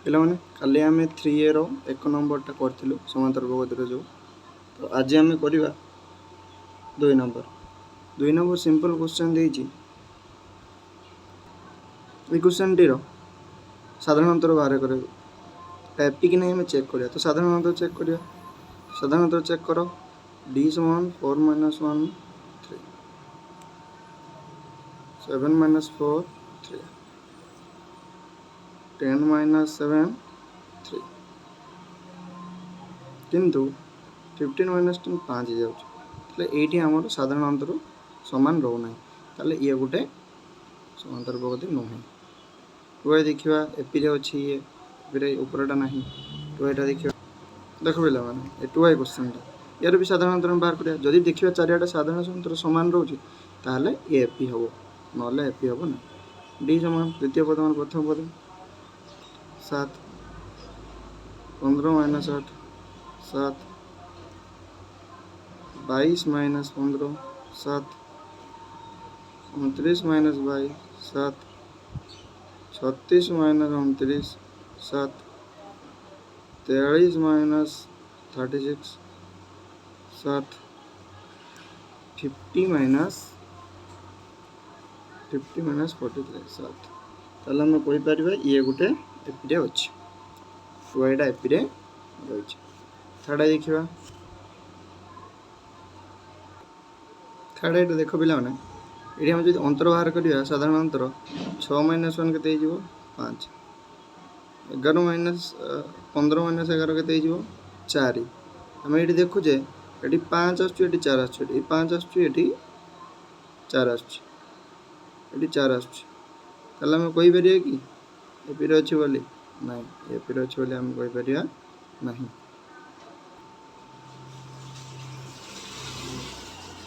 पिलाने काली आम 3A रो 1 नंबरटा करूँ समांतर प्रगतिर जो तो आज आम करवा 2 नंबर सिंपल क्वेश्चन देती क्वेश्चन टी साधारण अंतर बाहर कर एपी कि नहीं हमें चेक करिया तो साधारण अंतर चेक करिया साधारण अंतर चेक कर d समान 4 - 1 3 7 - 4 3 10 - 7 3 किंतु 15 - 10 5 हो जाए ये आम साधारण अंतर सामान रोना ताले ये गोटे समांतर प्रगति नुहे टू देखा एपी अच्छी ये उपरटा ना टू देखा देख पे मैंने 2A क्वेश्चनटा यार भी साधारण अंतर बाहर करिया जदि देखिए चारिटा साधारण अंतर सामान रोचे ताहले ये एपी हम ना एपी हम ना डी समान द्वितीय पद मान प्रथम पद 7 15 - 8 7 22 - 15 7 29 - 22 7 36 - 29 7 43 - 36 7 50 - 43 7 ताले हम कहि परिबा ये गोटे एपी रे अछि तो एटा एपी रे रहिछि थर्ड देखिबा थर्ड एटा देखो पिला माने ये हम जो अंतर बाहर करिया साधारण अंतर 6 - 1 केते हिजो 5 11 - 15 - 11 केते हिजो 4 हम ये देखुचे ये 5 आसुची ये 4 आसुची ये 5 आसुची ये 4 आसुची ये 4 आसुची ताले हम कहि परिया कि एपी रे अछि बोली नहीं एपी रे अछि बोली हम कहि परिया नहीं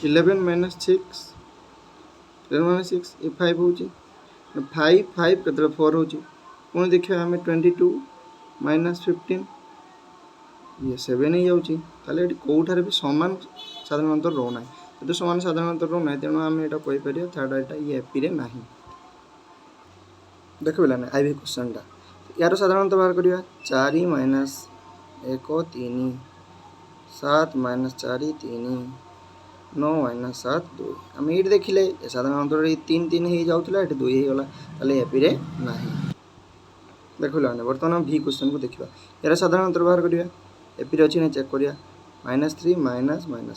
11 - 6 11 - 6 ये 5 होची 5 5 केते 4 होची पुणी देखिए आम 22 - 15 ये 7 ही जाऊँगी ताले कौटार भी सामान साधारण अंतर रोना यदि सामान साधारण अंतर रोना तेणु आम यहाँ कहीपर थर्ड एटा ये एपी रे ना देख पे ना आईवी क्वेश्चनटा यार साधारण अंतर बाहर करवा 4 - 1 3 7 - 4 3 9 - 7 2 आम ये देखिले साधारण अंतर 3 3 हो जाऊला 2 होगा ताले एपी रे ना देख पे बर्तमान भी क्वेश्चन को देखा यार साधारण अंतर बाहर करवा एपी रे अच्छी ना चेक करिया -3 - -5 -3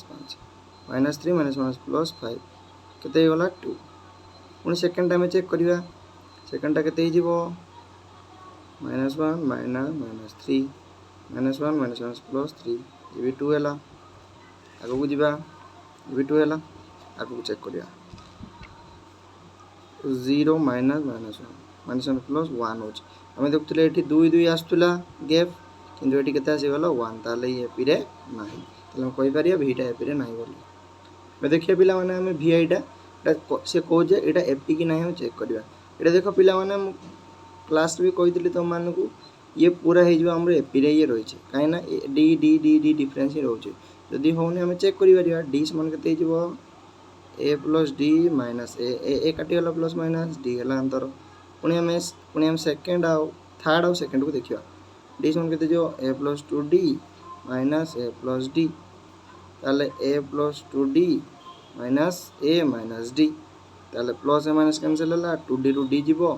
- +5 केते गला 2 पुणी सेकेंड टाइम चेक करिया सेकेंडटा केते हिजो -1 - -3 -1 - +3 ये भी 2 हैला आगो को जीवा ये भी 2 हैला आगो को चेक करिया 0 - -1 +1 होची हम देखुले एठी 2 2 आस्तुला गैप किंतु एठी केते आसीगला 1 ताले ये एपी रे नाही ताले हम कहि परिया भीटा एपी रे नाही बोली मैं देखिए पिला माने हम वीआई टा से कहू जे एटा एपी कि नाही हम चेक करिया एटा देखो पिला माने क्लास भी कहितली तुम मान को ये पूरा हे जो हमर एपी रे ये रही छे काहे ना डी डी डी डी डिफरेंस ही रहउछे जदी होने हम चेक करि परिया डी समान केते हिजो a + d - a काटी गला प्लस माइनस d हला अंतर पुणी हम सेकंड आ थर्ड आ सेकंड को देखिया d समान केते जो a + 2d - a + d ताले a + 2d - a - d ताले प्लस ए माइनस कैंसिल हला 2d रू d जीवो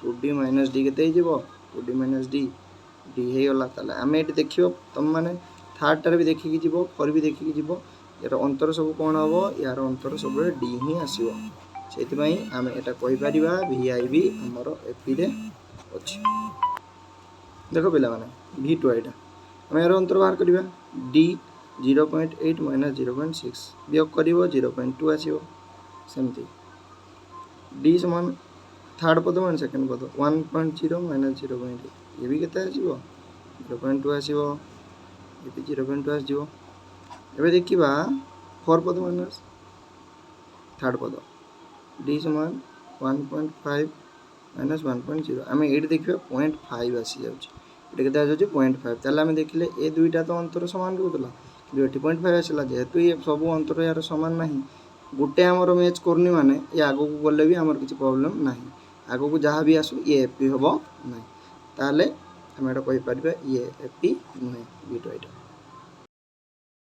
2d - d केते जीवो 2d - d d हे गला ताले हमें एटी देखियो तुम माने थर्ड टार भी देखि कि जीवो फोर भी देखि कि जीवो यार अंतर सब कोन हबो यार अंतर सब d ही आसीबो सेति पई हमें एटा कहि परिबा वीआईबी हमरो एपी रे अछि देखो पिला माने v2 एटा हम यार अंतर बाहर करिबा d 0.8 - 0.6 वियोग करिवो 0.2 आसीबो सेमती d समान थर्ड पद मान सेकंड पद 1.0 - 0.8 ये भी केते आसीबो 0.2 आसीबो ये भी 0.2 आसीबो एबे देखिबा 4 पद माइनस थर्ड पद d समान 1.5 - 1.0 आमे एडी देखिबा 0.5 आसी जाउची एटा केते आजो 0.5 ताले आमे देखिले ए दुईटा तो अंतर समान रहउतला कि 0.5 आसीला जेहेतु ये सब अंतर यार समान नाही गुटे हमर मैच करनी माने ये आगो को गले भी हमर किछि प्रॉब्लम नाही आगो को जहां भी आसु ये एपी होबो नाही ताले ଆମେ ଏଇଟା କହିପାରିବା ଇଏ ଏପି ନୁହେଁ ବିଟ ଏଇଟା।